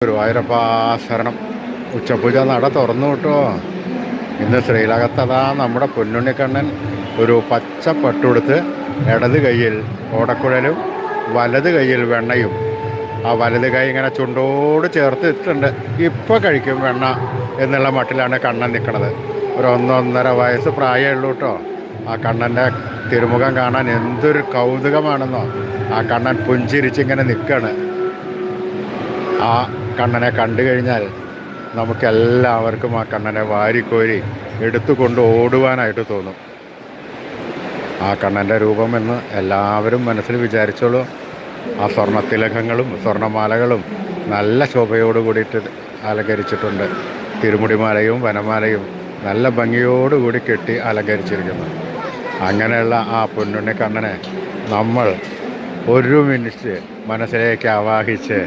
ഗുരുവായൂരപ്പ ശരണം. ഉച്ചപൂജ നട തുറന്നു കിട്ടോ. ഇന്ന് ശ്രീലകത്തതാ നമ്മുടെ പൊന്നുണ്ണിക്കണ്ണൻ ഒരു പച്ച പട്ടുടുത്ത് ഇടത് കൈയിൽ ഓടക്കുഴലും വലത് കൈയിൽ വെണ്ണയും. ആ വലത് കൈ ഇങ്ങനെ ചുണ്ടോട് ചേർത്ത് ഇട്ടിട്ടുണ്ട്. ഇപ്പോൾ കഴിക്കും വെണ്ണ എന്നുള്ള മട്ടിലാണ് കണ്ണൻ നിൽക്കുന്നത്. ഒരു 1.5 വയസ്സ് പ്രായമേ ഉള്ളൂ കേട്ടോ. ആ കണ്ണൻ്റെ തിരുമുഖം കാണാൻ എന്തൊരു കൗതുകമാണെന്നോ. ആ കണ്ണൻ പുഞ്ചിരിച്ചിങ്ങനെ നിൽക്കുകയാണ്. ആ കണ്ണനെ കണ്ടു കഴിഞ്ഞാൽ നമുക്കെല്ലാവർക്കും ആ കണ്ണനെ വാരിക്കോരി എടുത്തുകൊണ്ട് ഓടുവാനായിട്ട് തോന്നും. ആ കണ്ണൻ്റെ രൂപമെന്ന് എല്ലാവരും മനസ്സിൽ വിചാരിച്ചോളൂ. ആ സ്വർണ്ണത്തിലകങ്ങളും സ്വർണ്ണമാലകളും നല്ല ശോഭയോട് കൂടിയിട്ട് അലങ്കരിച്ചിട്ടുണ്ട്. തിരുമുടിമാലയും വനമാലയും നല്ല ഭംഗിയോടുകൂടി കെട്ടി അലങ്കരിച്ചിരിക്കുന്നു. അങ്ങനെയുള്ള ആ പൊന്നുണ്ണി കണ്ണനെ നമ്മൾ ഒരു മിനിറ്റ് മനസ്സിലേക്ക് ആവാഹിച്ച്